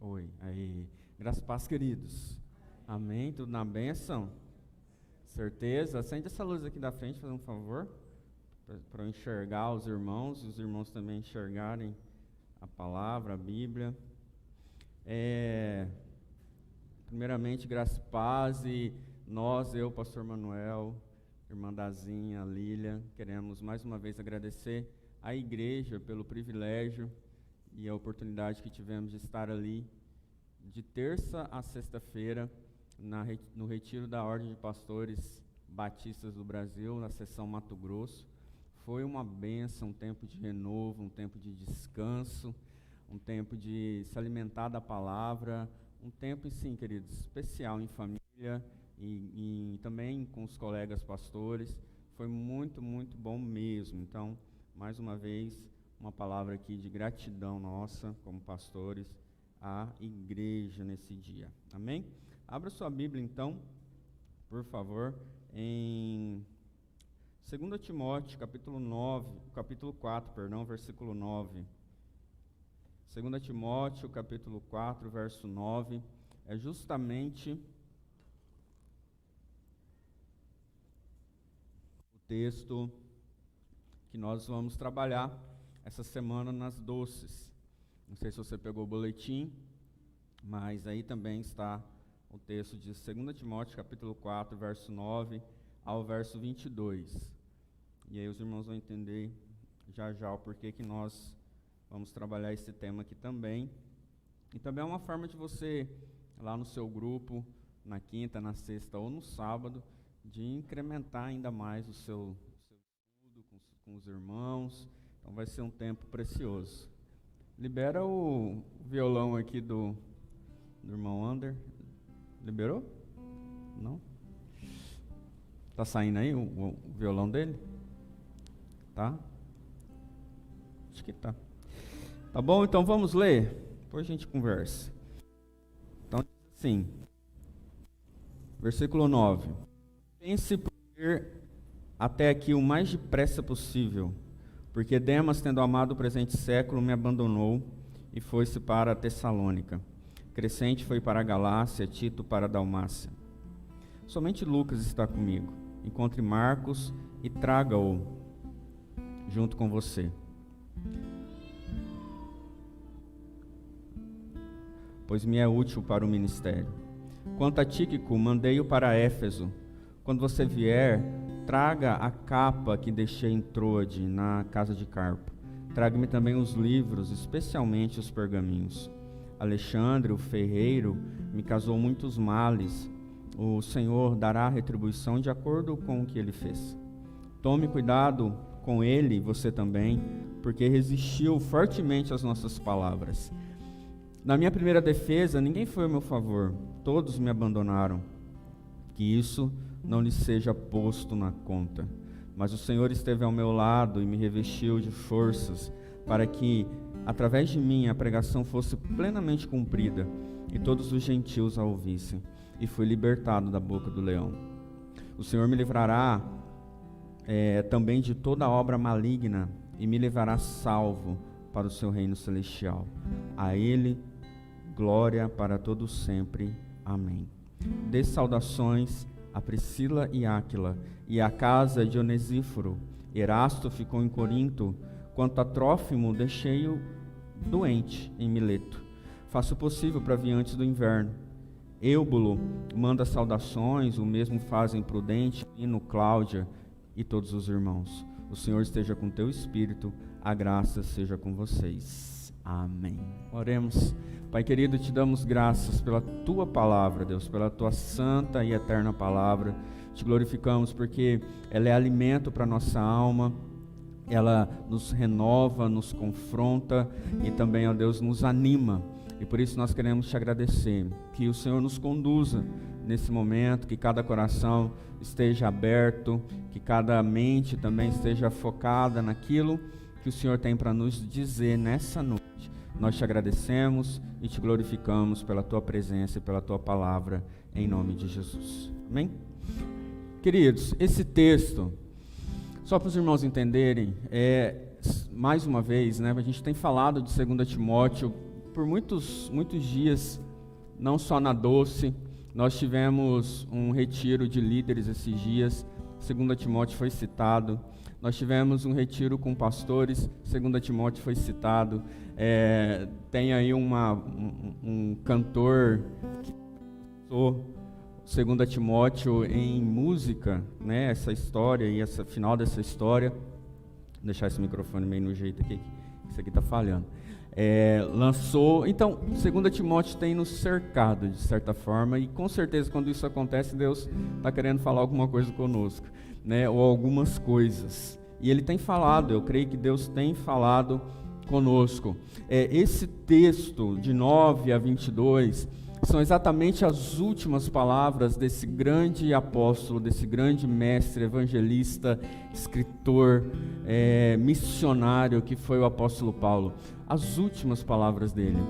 Oi, aí. Graças e paz, queridos. Amém? Tudo na bênção? Certeza? Acende essa luz aqui da frente, faz um favor, para eu enxergar os irmãos, e os irmãos também enxergarem a palavra, a Bíblia. Primeiramente, graças e paz, e nós, eu, pastor Manuel, irmã Dazinha, Lília, queremos mais uma vez agradecer à igreja pelo privilégio e a oportunidade que tivemos de estar ali de terça a sexta-feira no retiro da Ordem de Pastores Batistas do Brasil, na seção Mato Grosso. Foi uma bênção, um tempo de renovo, um tempo de descanso, um tempo de se alimentar da palavra, um tempo, sim, queridos, especial em família e também com os colegas pastores. Foi muito, muito bom mesmo. Então, mais uma vez, uma palavra aqui de gratidão nossa, como pastores, à igreja nesse dia. Amém? Abra sua Bíblia, então, por favor, em 2 Timóteo, capítulo 4, versículo 9. 2 Timóteo, capítulo 4, verso 9, é justamente o texto que nós vamos trabalhar essa semana nas doces. Não sei se você pegou o boletim, mas aí também está o texto de 2 Timóteo, capítulo 4, verso 9 ao verso 22. E aí os irmãos vão entender já já o porquê que nós vamos trabalhar esse tema aqui também. E também é uma forma de você, lá no seu grupo, na quinta, na sexta ou no sábado, de incrementar ainda mais o seu estudo com os irmãos. Então vai ser um tempo precioso. Libera o violão aqui do irmão Ander. Liberou? Não? Tá saindo aí o violão dele? Tá? Acho que tá. Tá bom? Então vamos ler? Depois a gente conversa. Então, assim, versículo 9. Pense por ir até aqui o mais depressa possível, porque Demas, tendo amado o presente século, me abandonou e foi-se para a Tessalônica. Crescente foi para a Galácia, Tito para a Dalmácia. Somente Lucas está comigo. Encontre Marcos e traga-o junto com você. Pois me é útil para o ministério. Quanto a Tíquico, mandei-o para Éfeso. Quando você vier, traga a capa que deixei em Troade, na casa de Carpo. Traga-me também os livros, especialmente os pergaminhos. Alexandre, o ferreiro, me causou muitos males. O Senhor dará retribuição de acordo com o que ele fez. Tome cuidado com ele, você também, porque resistiu fortemente às nossas palavras. Na minha primeira defesa, ninguém foi ao meu favor, todos me abandonaram. Que isso não lhe seja posto na conta. Mas o Senhor esteve ao meu lado e me revestiu de forças, para que, através de mim, a pregação fosse plenamente cumprida, e todos os gentios a ouvissem, e fui libertado da boca do leão. O Senhor me livrará também de toda obra maligna, e me levará salvo para o seu reino celestial. A Ele, glória para todos sempre. Amém. Dê saudações a Priscila e Áquila, e à casa de Onesíforo. Erasto ficou em Corinto. Quanto a Trófimo, deixei-o doente em Mileto. Faço o possível para vir antes do inverno. Eubulo manda saudações, o mesmo fazem Prudente, Lino, Cláudia e todos os irmãos. O Senhor esteja com teu espírito, a graça seja com vocês. Amém. Oremos. Pai querido, te damos graças pela tua palavra, Deus, pela tua santa e eterna palavra. Te glorificamos porque ela é alimento para a nossa alma, ela nos renova, nos confronta e também, ó Deus, nos anima. E por isso nós queremos te agradecer, que o Senhor nos conduza nesse momento, que cada coração esteja aberto, que cada mente também esteja focada naquilo que o Senhor tem para nos dizer nessa noite. Nós te agradecemos e te glorificamos pela tua presença e pela tua palavra, em nome de Jesus. Amém? Queridos, esse texto, só para os irmãos entenderem, mais uma vez, né, a gente tem falado de 2 Timóteo por muitos dias, não só na Doce, nós tivemos um retiro de líderes esses dias, 2 Timóteo foi citado. Nós tivemos um retiro com pastores, 2 Timóteo foi citado. Tem aí um cantor que usou 2 Timóteo em música, né? Essa história e essa final dessa história. Vou deixar esse microfone meio no jeito aqui, isso aqui está falhando. Lançou, então 2 Timóteo tem nos cercado de certa forma, e com certeza quando isso acontece, Deus está querendo falar alguma coisa conosco, né? Ou algumas coisas, e Ele tem falado, eu creio que Deus tem falado conosco. Esse texto de 9 a 22 são exatamente as últimas palavras desse grande apóstolo, desse grande mestre, evangelista, escritor, missionário que foi o apóstolo Paulo. As últimas palavras dele,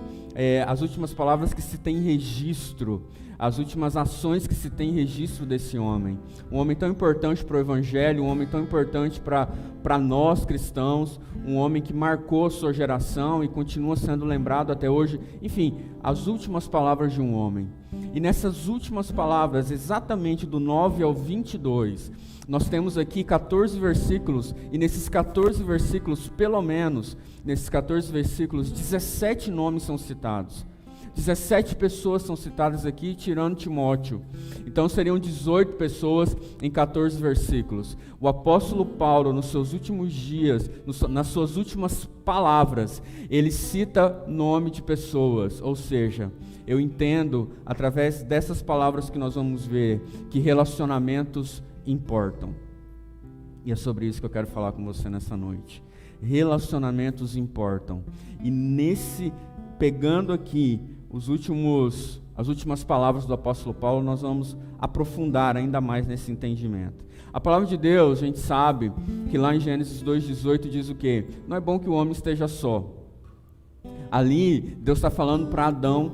as últimas palavras que se tem registro, as últimas ações que se tem registro desse homem. Um homem tão importante para o evangelho, um homem tão importante para nós cristãos, um homem que marcou a sua geração e continua sendo lembrado até hoje. Enfim, as últimas palavras de um homem. E nessas últimas palavras, exatamente do 9 ao 22, nós temos aqui 14 versículos, e nesses 14 versículos, pelo menos, nesses 14 versículos, 17 nomes são citados. 17 pessoas são citadas aqui, tirando Timóteo. Então seriam 18 pessoas em 14 versículos. O apóstolo Paulo, nos seus últimos dias, nas suas últimas palavras, ele cita nome de pessoas. Ou seja, eu entendo, através dessas palavras que nós vamos ver, que relacionamentos importam. E é sobre isso que eu quero falar com você nessa noite. Relacionamentos importam. E pegando aqui as últimas palavras do apóstolo Paulo, nós vamos aprofundar ainda mais nesse entendimento. A palavra de Deus, a gente sabe que lá em Gênesis 2,18 diz o quê? Não é bom que o homem esteja só. Ali, Deus está falando para Adão,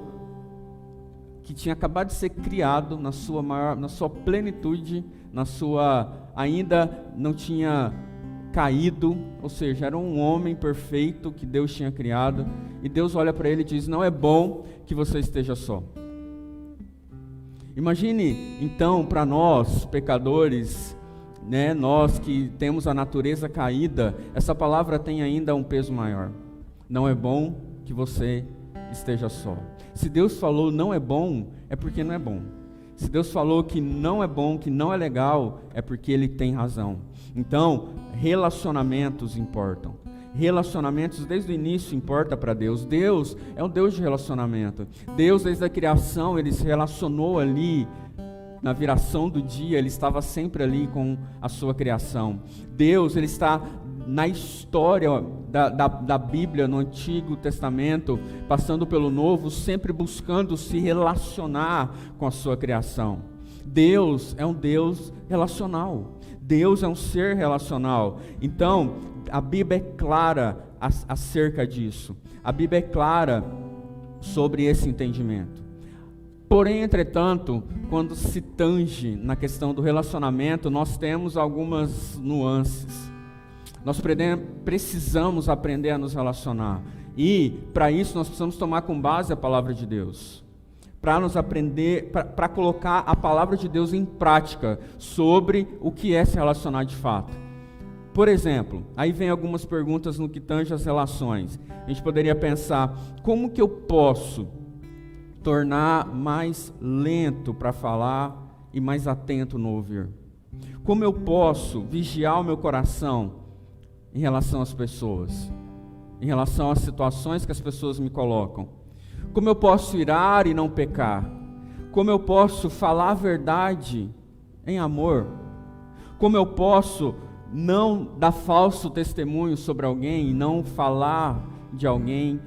que tinha acabado de ser criado na sua plenitude, ainda não tinha caído, ou seja, era um homem perfeito que Deus tinha criado, e Deus olha para ele e diz: não é bom que você esteja só. Imagine então, para nós pecadores, né, nós que temos a natureza caída, essa palavra tem ainda um peso maior. Não é bom que você esteja só. Se Deus falou não é bom, é porque não é bom. Se Deus falou que não é bom, que não é legal, é porque Ele tem razão. Então, relacionamentos importam. Relacionamentos desde o início importa para Deus. Deus é um Deus de relacionamento. Deus, desde a criação, Ele se relacionou ali. Na viração do dia, Ele estava sempre ali com a sua criação. Deus, Ele está na história da Bíblia, no Antigo Testamento, passando pelo Novo, sempre buscando se relacionar com a sua criação. Deus é um Deus relacional. Deus é um ser relacional. Então, a Bíblia é clara acerca disso. A Bíblia é clara sobre esse entendimento. Porém, entretanto, quando se tange na questão do relacionamento, nós temos algumas nuances. Nós precisamos aprender a nos relacionar. E, para isso, nós precisamos tomar com base a palavra de Deus. Para colocar a palavra de Deus em prática sobre o que é se relacionar de fato. Por exemplo, aí vem algumas perguntas no que tange as relações. A gente poderia pensar: como que eu posso tornar mais lento para falar e mais atento no ouvir? Como eu posso vigiar o meu coração em relação às pessoas, em relação às situações que as pessoas me colocam? Como eu posso irar e não pecar? Como eu posso falar a verdade em amor? Como eu posso não dar falso testemunho sobre alguém, não falar de alguém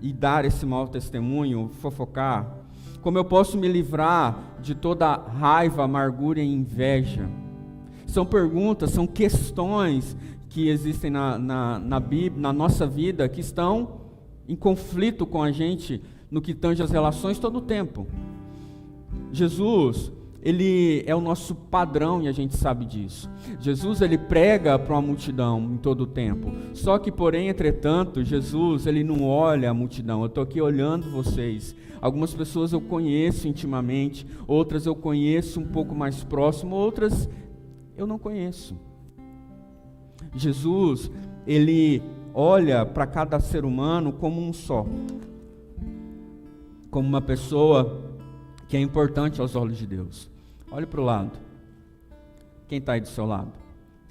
e dar esse mau testemunho, fofocar? Como eu posso me livrar de toda raiva, amargura e inveja? São perguntas, são questões que existem na Bíblia, na nossa vida, que estão em conflito com a gente no que tange as relações todo o tempo. Jesus, ele é o nosso padrão e a gente sabe disso. Jesus, ele prega para uma multidão em todo o tempo. Só que, porém, entretanto, Jesus, ele não olha a multidão. Eu estou aqui olhando vocês. Algumas pessoas eu conheço intimamente, outras eu conheço um pouco mais próximo, outras eu não conheço. Jesus, ele olha para cada ser humano como um só. Como uma pessoa que é importante aos olhos de Deus. Olhe para o lado. Quem está aí do seu lado?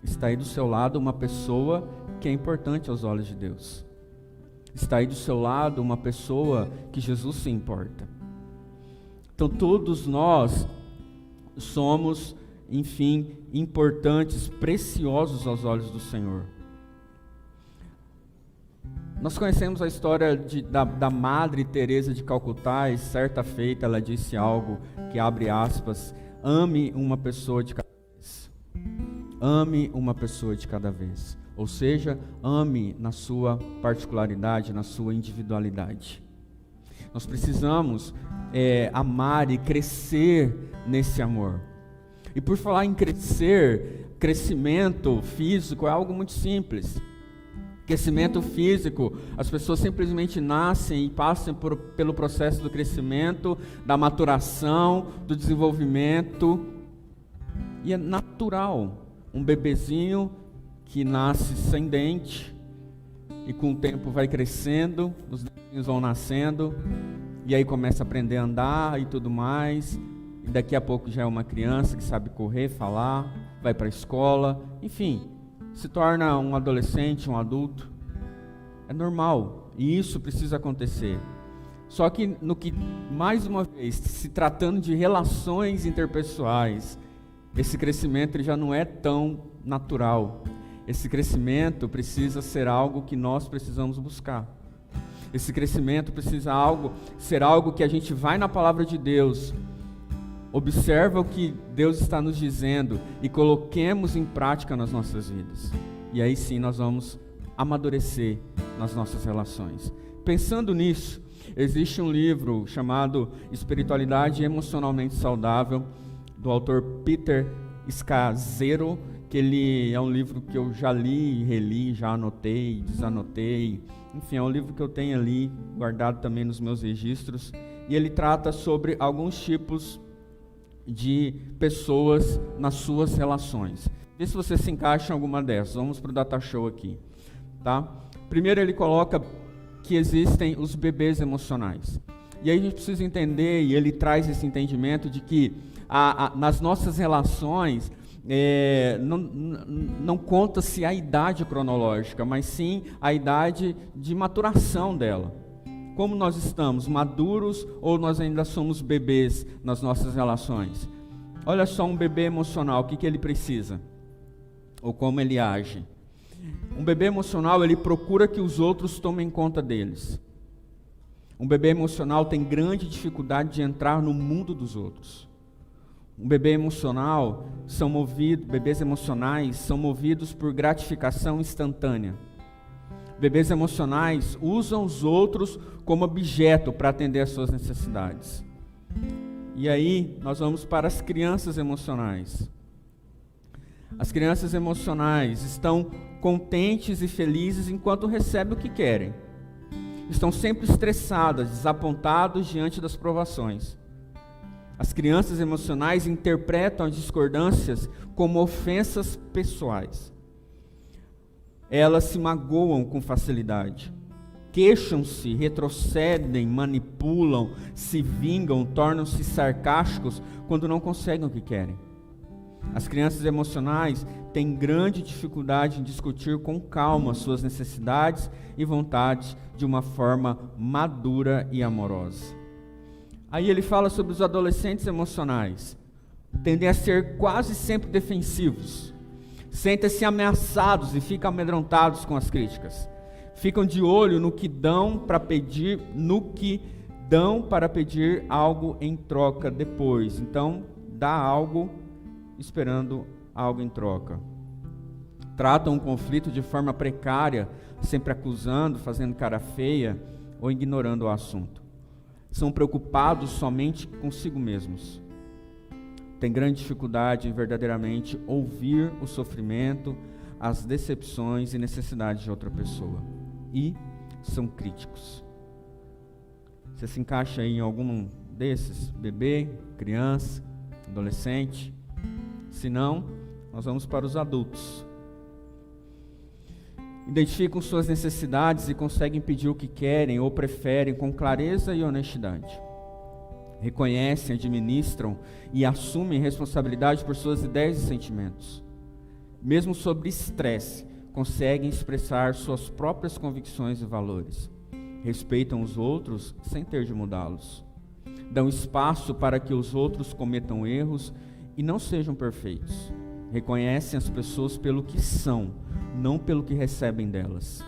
Está aí do seu lado uma pessoa que é importante aos olhos de Deus. Está aí do seu lado uma pessoa que Jesus se importa. Então todos nós somos, enfim, importantes, preciosos aos olhos do Senhor. Nós conhecemos a história da Madre Teresa de Calcutá, e certa feita ela disse algo que abre aspas: ame uma pessoa de cada vez. Ame uma pessoa de cada vez. Ou seja, ame na sua particularidade, na sua individualidade. Nós precisamos amar e crescer nesse amor. E por falar em crescer, crescimento físico é algo muito simples. Crescimento físico, as pessoas simplesmente nascem e passam pelo processo do crescimento, da maturação, do desenvolvimento, e é natural. Um bebezinho que nasce sem dente, e com o tempo vai crescendo, os dentinhos vão nascendo, e aí começa a aprender a andar e tudo mais, e daqui a pouco já é uma criança que sabe correr, falar, vai para a escola, enfim, se torna um adolescente, um adulto. É normal, e isso precisa acontecer. Só que mais uma vez, se tratando de relações interpessoais, esse crescimento ele já não é tão natural. Esse crescimento precisa ser algo que nós precisamos buscar. Esse crescimento precisa ser algo que a gente vai na palavra de Deus, observa o que Deus está nos dizendo e coloquemos em prática nas nossas vidas. E aí sim nós vamos amadurecer nas nossas relações. Pensando nisso, existe um livro chamado Espiritualidade Emocionalmente Saudável, do autor Peter Scazzero, que ele é um livro que eu já li, reli, já anotei, desanotei. Enfim, é um livro que eu tenho ali, guardado também nos meus registros. E ele trata sobre alguns tipos de pessoas nas suas relações. Vê se você se encaixa em alguma dessas. Vamos para o data show aqui, tá? Primeiro ele coloca que existem os bebês emocionais. E aí a gente precisa entender, e ele traz esse entendimento de que nas nossas relações não conta-se a idade cronológica, mas sim a idade de maturação dela. Como nós estamos, maduros ou nós ainda somos bebês nas nossas relações? Olha só, um bebê emocional, o que ele precisa? Ou como ele age? Um bebê emocional, ele procura que os outros tomem conta deles. Um bebê emocional tem grande dificuldade de entrar no mundo dos outros. Um bebê emocional bebês emocionais são movidos por gratificação instantânea. Bebês emocionais usam os outros como objeto para atender às suas necessidades. E aí nós vamos para as crianças emocionais. As crianças emocionais estão contentes e felizes enquanto recebem o que querem. Estão sempre estressadas, desapontados diante das provações. As crianças emocionais interpretam as discordâncias como ofensas pessoais. Elas se magoam com facilidade. Queixam-se, retrocedem, manipulam, se vingam, tornam-se sarcásticos quando não conseguem o que querem. As crianças emocionais têm grande dificuldade em discutir com calma suas necessidades e vontades de uma forma madura e amorosa. Aí ele fala sobre os adolescentes emocionais. Tendem a ser quase sempre defensivos. Sentem-se ameaçados e ficam amedrontados com as críticas. Ficam de olho no que dão para pedir algo em troca depois. Então, dá algo esperando algo em troca. Tratam o conflito de forma precária, sempre acusando, fazendo cara feia ou ignorando o assunto. São preocupados somente consigo mesmos. têm grande dificuldade em verdadeiramente ouvir o sofrimento, as decepções e necessidades de outra pessoa. E são críticos. Você se encaixa aí em algum desses? Bebê, criança, adolescente? Se não, nós vamos para os adultos. Identificam suas necessidades e conseguem pedir o que querem ou preferem com clareza e honestidade. Reconhecem, administram e assumem responsabilidade por suas ideias e sentimentos. Mesmo sob estresse, conseguem expressar suas próprias convicções e valores. Respeitam os outros sem ter de mudá-los. Dão espaço para que os outros cometam erros e não sejam perfeitos. Reconhecem as pessoas pelo que são, não pelo que recebem delas.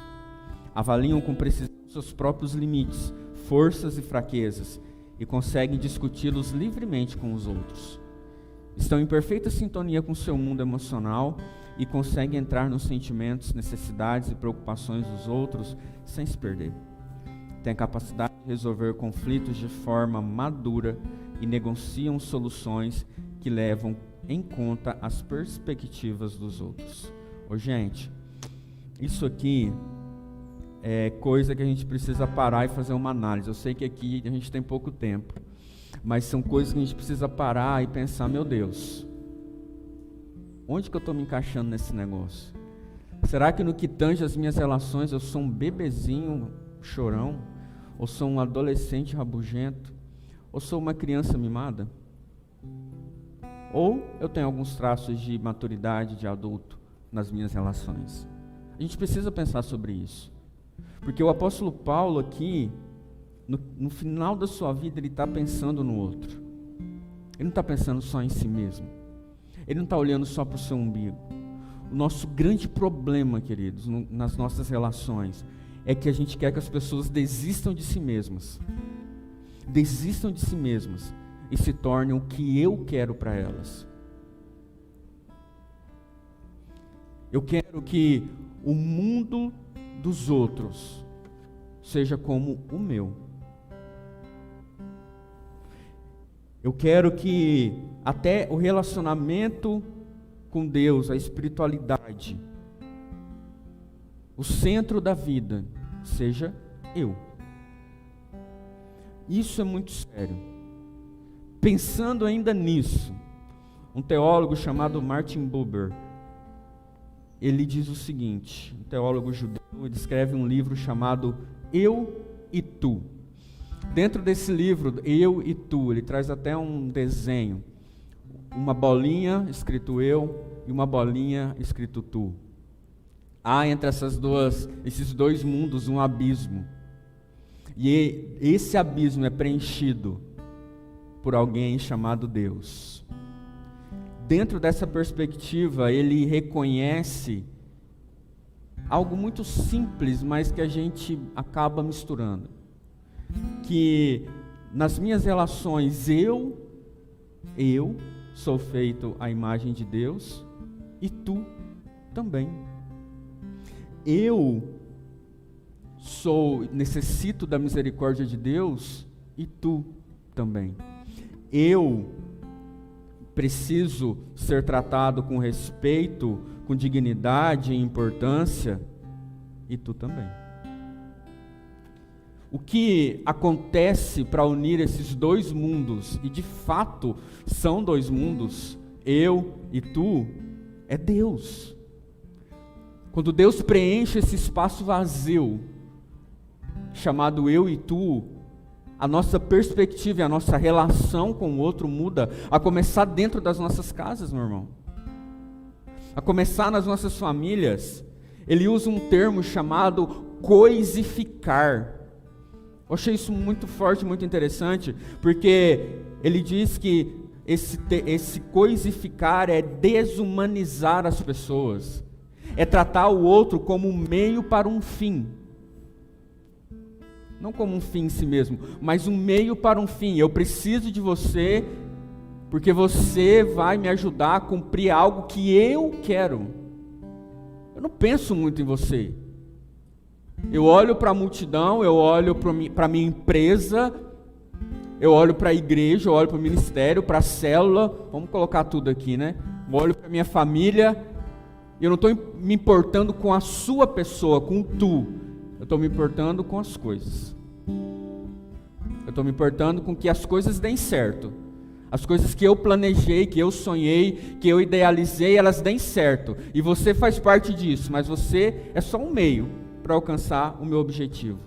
Avaliam com precisão seus próprios limites, forças e fraquezas e conseguem discuti-los livremente com os outros. Estão em perfeita sintonia com seu mundo emocional e conseguem entrar nos sentimentos, necessidades e preocupações dos outros sem se perder. Têm a capacidade de resolver conflitos de forma madura e negociam soluções que levam em conta as perspectivas dos outros. Ô, gente, isso aqui é coisa que a gente precisa parar e fazer uma análise. Eu sei que aqui a gente tem pouco tempo, mas são coisas que a gente precisa parar e pensar, meu Deus, onde que eu estou me encaixando nesse negócio? Será que no que tange as minhas relações eu sou um bebezinho chorão? Ou sou um adolescente rabugento? Ou sou uma criança mimada? Ou eu tenho alguns traços de maturidade de adulto nas minhas relações? A gente precisa pensar sobre isso. Porque o apóstolo Paulo aqui, no final da sua vida, ele está pensando no outro. Ele não está pensando só em si mesmo. Ele não está olhando só para o seu umbigo. O nosso grande problema, queridos, nas nossas relações, é que a gente quer que as pessoas desistam de si mesmas. Desistam de si mesmas e se tornem o que eu quero para elas. Eu quero que o mundo dos outros seja como o meu. Eu quero que até o relacionamento com Deus, a espiritualidade, o centro da vida, seja eu. Isso é muito sério. Pensando ainda nisso, um teólogo chamado Martin Buber, ele diz o seguinte, um teólogo judeu, ele escreve um livro chamado Eu e Tu. Dentro desse livro, Eu e Tu, ele traz até um desenho, uma bolinha escrito eu e uma bolinha escrito tu. Há entre esses dois mundos um abismo. E esse abismo é preenchido por alguém chamado Deus. Dentro dessa perspectiva, ele reconhece algo muito simples, mas que a gente acaba misturando. Que nas minhas relações, eu sou feito à imagem de Deus e tu também. Eu necessito da misericórdia de Deus e tu também. Eu preciso ser tratado com respeito, com dignidade e importância, e tu também. O que acontece para unir esses dois mundos, e de fato são dois mundos, eu e tu, é Deus. Quando Deus preenche esse espaço vazio, chamado eu e tu, a nossa perspectiva e a nossa relação com o outro muda, a começar dentro das nossas casas, meu irmão. A começar nas nossas famílias. Ele usa um termo chamado coisificar. Eu achei isso muito forte, muito interessante, porque ele diz que esse coisificar é desumanizar as pessoas, é tratar o outro como um meio para um fim. Não como um fim em si mesmo, mas um meio para um fim. Eu preciso de você, porque você vai me ajudar a cumprir algo que eu quero. Eu não penso muito em você. Eu olho para a multidão, eu olho para a minha empresa, eu olho para a igreja, eu olho para o ministério, para a célula, vamos colocar tudo aqui, né? Eu olho para a minha família, e eu não estou me importando com a sua pessoa, com tu. Eu estou me importando com as coisas. Eu estou me importando com que as coisas deem certo. As coisas que eu planejei, que eu sonhei, que eu idealizei, elas deem certo. E você faz parte disso, mas você é só um meio para alcançar o meu objetivo.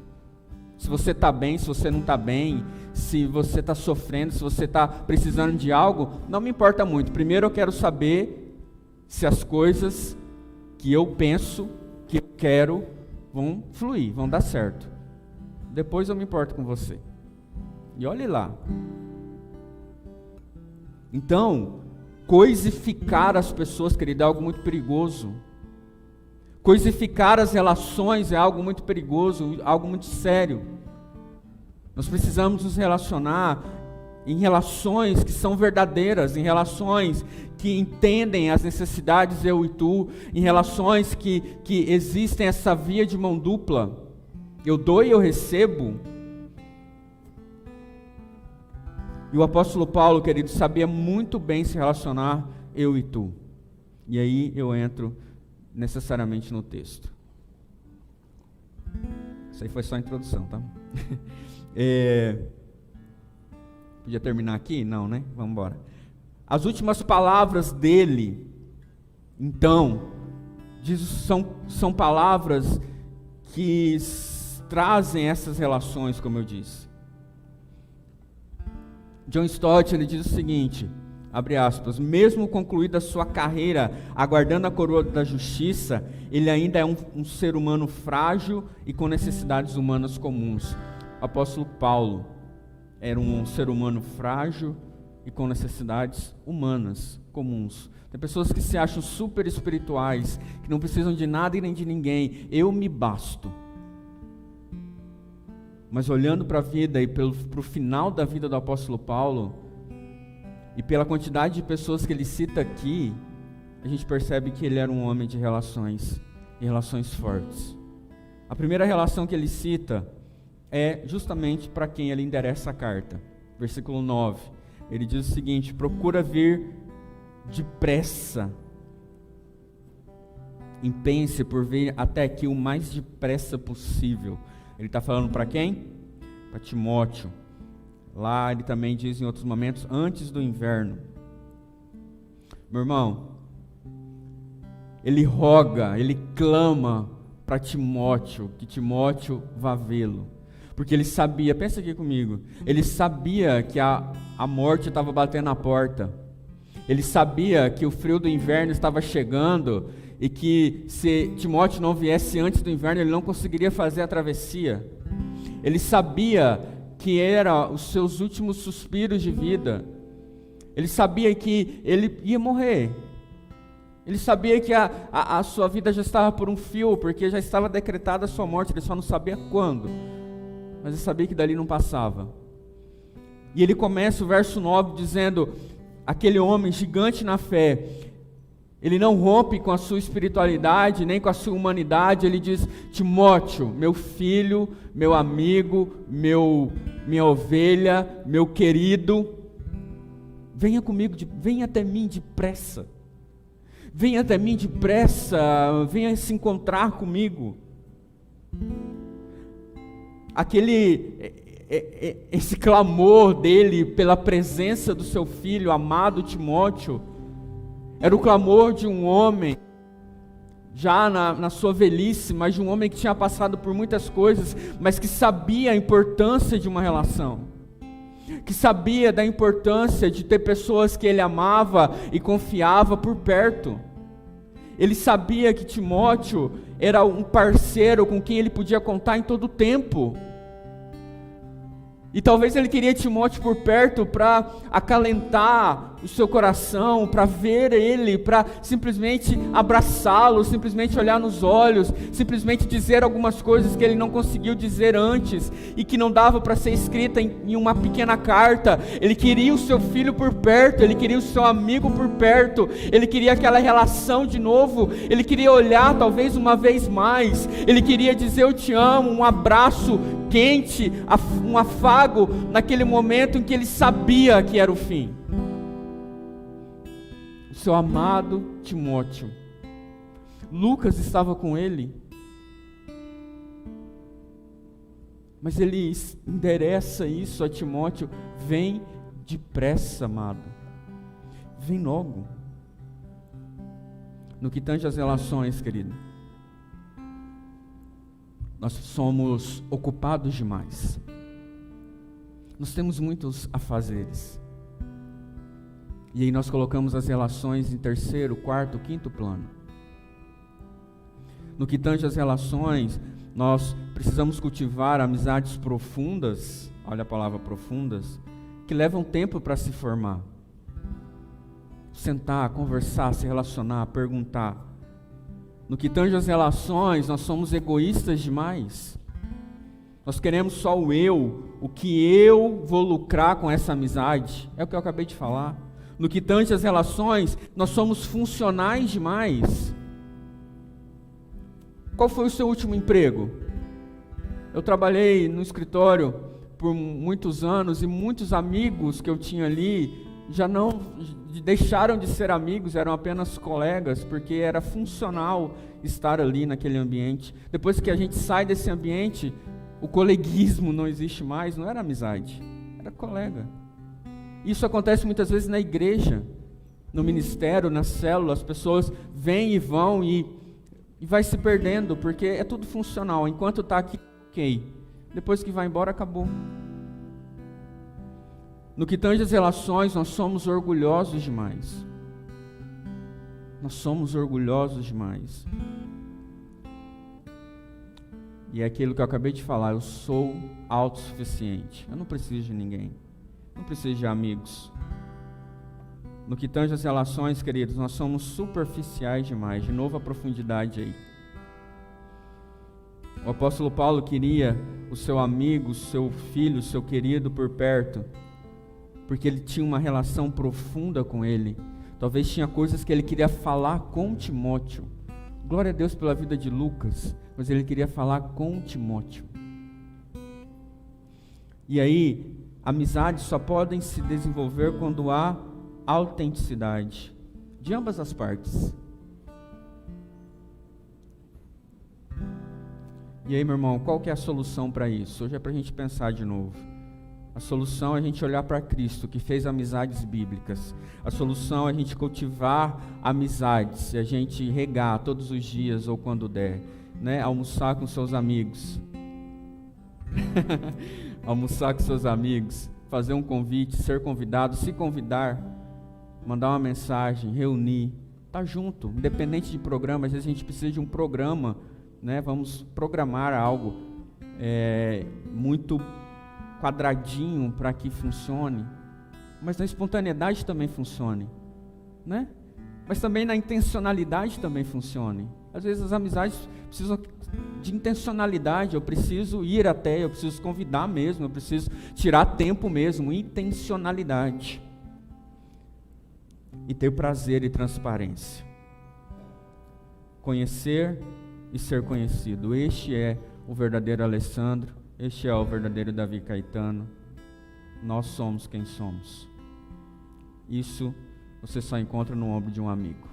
Se você está bem, se você não está bem, se você está sofrendo, se você está precisando de algo, não me importa muito. Primeiro eu quero saber se as coisas que eu penso, que eu quero, vão fluir, vão dar certo. Depois eu me importo com você. E olhe lá. Então, coisificar as pessoas, querido, é algo muito perigoso. Coisificar as relações é algo muito perigoso, algo muito sério. Nós precisamos nos relacionar em relações que são verdadeiras, em relações que entendem as necessidades eu e tu, em relações que existem essa via de mão dupla. Eu dou e eu recebo. E o apóstolo Paulo, querido, sabia muito bem se relacionar eu e tu. E aí eu entro necessariamente no texto. Isso aí foi só a introdução, tá? Podia terminar aqui? Não, né? Vamos embora. As últimas palavras dele, então, são palavras que trazem essas relações, como eu disse. John Stott, ele diz o seguinte, abre aspas, mesmo concluída a sua carreira, aguardando a coroa da justiça, ele ainda é um ser humano frágil e com necessidades humanas comuns. O apóstolo Paulo era um ser humano frágil e com necessidades humanas comuns. Tem pessoas que se acham super espirituais, que não precisam de nada e nem de ninguém. Eu me basto. Mas olhando para a vida e para o final da vida do apóstolo Paulo, e pela quantidade de pessoas que ele cita aqui, a gente percebe que ele era um homem de relações, e relações fortes. A primeira relação que ele cita é justamente para quem ele endereça a carta. Versículo 9, ele diz o seguinte, procura vir depressa, empenhe-se por vir até aqui o mais depressa possível. Ele está falando para quem? Para Timóteo. Lá ele também diz em outros momentos, antes do inverno. Meu irmão, ele roga, ele clama para Timóteo, que Timóteo vá vê-lo. Porque ele sabia, pensa aqui comigo, ele sabia que a morte estava batendo na porta. Ele sabia que o frio do inverno estava chegando e que se Timóteo não viesse antes do inverno, ele não conseguiria fazer a travessia. Ele sabia que eram os seus últimos suspiros de vida. Ele sabia que ele ia morrer. Ele sabia que a sua vida já estava por um fio, porque já estava decretada a sua morte, ele só não sabia quando. Mas ele sabia que dali não passava. E ele começa o verso 9 dizendo, aquele homem gigante na fé, ele não rompe com a sua espiritualidade, nem com a sua humanidade. Ele diz, Timóteo, meu filho, meu amigo, minha ovelha, meu querido, venha comigo, venha até mim depressa. Venha até mim depressa, venha se encontrar comigo. Esse clamor dele pela presença do seu filho amado Timóteo, era o clamor de um homem, já na sua velhice, mas de um homem que tinha passado por muitas coisas, mas que sabia a importância de uma relação, que sabia da importância de ter pessoas que ele amava e confiava por perto. Ele sabia que Timóteo era um parceiro com quem ele podia contar em todo o tempo. E talvez ele queria Timóteo por perto para acalentar o seu coração, para ver ele, para simplesmente abraçá-lo, simplesmente olhar nos olhos, simplesmente dizer algumas coisas que ele não conseguiu dizer antes e que não dava para ser escrita em uma pequena carta. Ele queria o seu filho por perto, ele queria o seu amigo por perto, ele queria aquela relação de novo, ele queria olhar talvez uma vez mais, ele queria dizer eu te amo, um abraço quente, um afago naquele momento em que ele sabia que era o fim. O seu amado Timóteo. Lucas estava com ele, mas ele endereça isso a Timóteo: vem depressa, amado, vem logo. No que tange as relações, querido, nós somos ocupados demais, nós temos muitos afazeres, e aí nós colocamos as relações em terceiro, quarto, quinto plano. No que tange as relações, nós precisamos cultivar amizades profundas, olha a palavra profundas, que levam tempo para se formar. Sentar, conversar, se relacionar, perguntar. No que tange as relações, nós somos egoístas demais. Nós queremos só o que eu vou lucrar com essa amizade. É o que eu acabei de falar. No que tange as relações, nós somos funcionais demais. Qual foi o seu último emprego? Eu trabalhei no escritório por muitos anos e muitos amigos que eu tinha ali já não deixaram de ser amigos, eram apenas colegas, porque era funcional estar ali naquele ambiente. Depois que a gente sai desse ambiente, o coleguismo não existe mais, não era amizade, era colega. Isso acontece muitas vezes na igreja, no ministério, na célula, as pessoas vêm e vão e vai se perdendo, porque é tudo funcional. Enquanto está aqui, ok. Depois que vai embora, acabou. No que tange as relações, nós somos orgulhosos demais. Nós somos orgulhosos demais. E é aquilo que eu acabei de falar: eu sou autossuficiente. Eu não preciso de ninguém. Não preciso de amigos. No que tange as relações, queridos, nós somos superficiais demais. De novo a profundidade aí. O apóstolo Paulo queria o seu amigo, o seu filho, o seu querido por perto, porque ele tinha uma relação profunda com ele. Talvez tinha coisas que ele queria falar com Timóteo. Glória a Deus pela vida de Lucas, mas ele queria falar com Timóteo. E aí, amizades só podem se desenvolver quando há autenticidade de ambas as partes. E aí, meu irmão, qual que é a solução para isso? Hoje é para a gente pensar de novo. A solução é a gente olhar para Cristo, que fez amizades bíblicas. A solução é a gente cultivar amizades, a gente regar todos os dias ou quando der, né? Almoçar com seus amigos. Almoçar com seus amigos, fazer um convite, ser convidado, se convidar, mandar uma mensagem, reunir, tá junto, independente de programa. Às vezes a gente precisa de um programa, né? Vamos programar algo muito quadradinho para que funcione, mas na espontaneidade também funcione, né? Mas também na intencionalidade também funcione. Às vezes as amizades precisam de intencionalidade, eu preciso ir até, eu preciso convidar mesmo, eu preciso tirar tempo mesmo, intencionalidade. E ter prazer e transparência. Conhecer e ser conhecido. Este é o verdadeiro Alessandro, este é o verdadeiro Davi Caetano. Nós somos quem somos. Isso você só encontra no ombro de um amigo.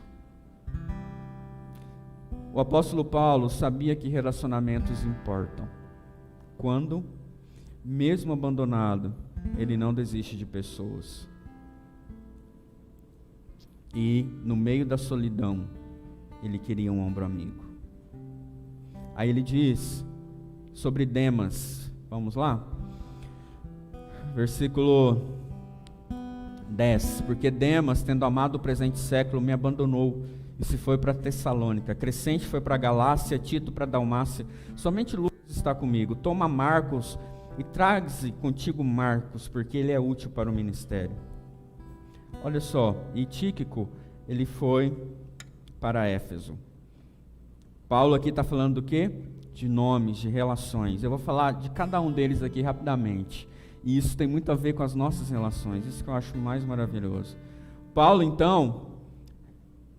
O apóstolo Paulo sabia que relacionamentos importam. Quando, mesmo abandonado, ele não desiste de pessoas. E no meio da solidão, ele queria um ombro amigo. Aí ele diz sobre Demas, vamos lá? Versículo 10: porque Demas, tendo amado o presente século, me abandonou e se foi para Tessalônica. Crescente foi para Galácia, Tito para Dalmácia. Somente Lucas está comigo. Toma Marcos e traze contigo Marcos, porque ele é útil para o ministério. Olha só, e Tíquico, ele foi para Éfeso. Paulo aqui está falando do quê? De nomes, de relações. Eu vou falar de cada um deles aqui rapidamente. E isso tem muito a ver com as nossas relações. Isso que eu acho mais maravilhoso. Paulo, então,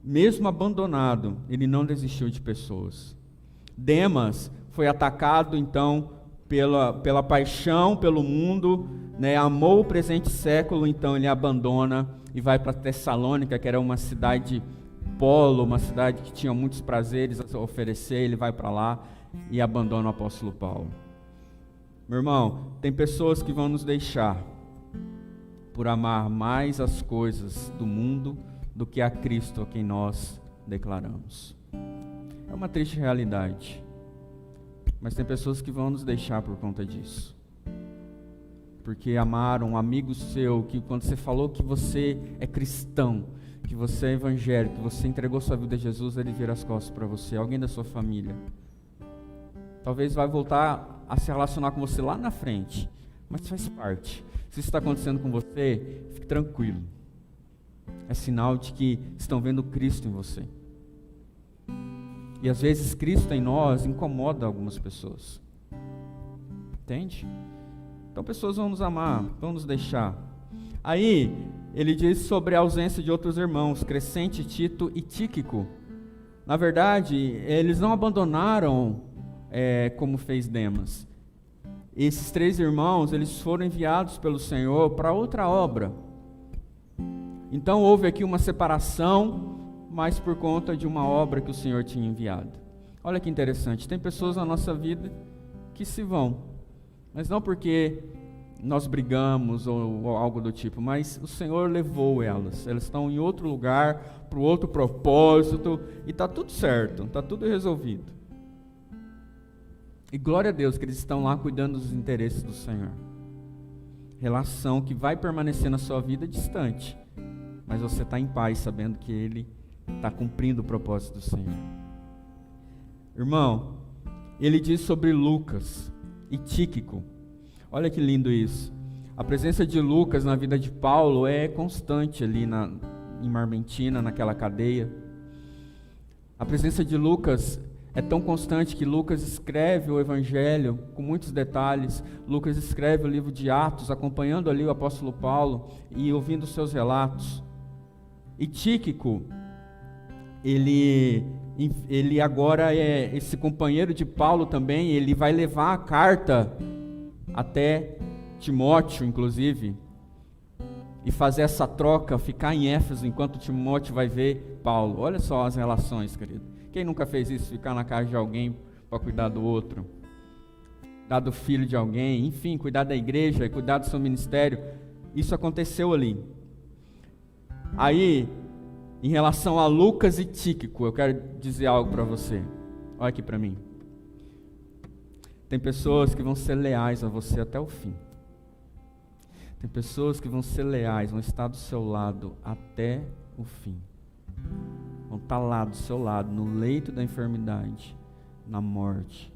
mesmo abandonado, ele não desistiu de pessoas. Demas foi atacado, então, pela paixão, pelo mundo, né, amou o presente século, então ele abandona e vai para Tessalônica, que era uma cidade polo, uma cidade que tinha muitos prazeres a oferecer. Ele vai para lá e abandona o apóstolo Paulo. Meu irmão, tem pessoas que vão nos deixar por amar mais as coisas do mundo do que a Cristo, a quem nós declaramos. É uma triste realidade, mas tem pessoas que vão nos deixar por conta disso, porque amaram um amigo seu, que quando você falou que você é cristão, que você é evangélico, que você entregou sua vida a Jesus, ele vira as costas para você. Alguém da sua família talvez vai voltar a se relacionar com você lá na frente, mas faz parte. Se isso está acontecendo com você, fique tranquilo. É sinal de que estão vendo Cristo em você. E às vezes Cristo em nós incomoda algumas pessoas. Entende? Então pessoas vão nos amar, vão nos deixar. Aí ele diz sobre a ausência de outros irmãos, Crescente, Tito e Tíquico. Na verdade, eles não abandonaram como fez Demas. Esses 3 irmãos, eles foram enviados pelo Senhor para outra obra. Então houve aqui uma separação, mas por conta de uma obra que o Senhor tinha enviado. Olha que interessante, tem pessoas na nossa vida que se vão, mas não porque nós brigamos ou algo do tipo, mas o Senhor levou elas estão em outro lugar, para outro propósito, e está tudo certo, está tudo resolvido. E glória a Deus que eles estão lá cuidando dos interesses do Senhor. Relação que vai permanecer na sua vida distante, mas você está em paz sabendo que Ele está cumprindo o propósito do Senhor. Irmão, ele diz sobre Lucas e Tíquico. Olha que lindo isso. A presença de Lucas na vida de Paulo é constante ali em Marmentina, naquela cadeia. A presença de Lucas é tão constante que Lucas escreve o Evangelho com muitos detalhes. Lucas escreve o livro de Atos, acompanhando ali o apóstolo Paulo e ouvindo seus relatos. E Tíquico, ele agora é esse companheiro de Paulo também. Ele vai levar a carta até Timóteo, inclusive, e fazer essa troca, ficar em Éfeso enquanto Timóteo vai ver Paulo. Olha só as relações, querido. Quem nunca fez isso? Ficar na casa de alguém para cuidar do outro, cuidar do filho de alguém, enfim, cuidar da igreja, cuidar do seu ministério. Isso aconteceu ali. Aí, em relação a Lucas e Tíquico, eu quero dizer algo para você. Olha aqui para mim. Tem pessoas que vão ser leais a você até o fim. Tem pessoas que vão ser leais, vão estar do seu lado até o fim. Vão estar lá do seu lado, no leito da enfermidade, na morte.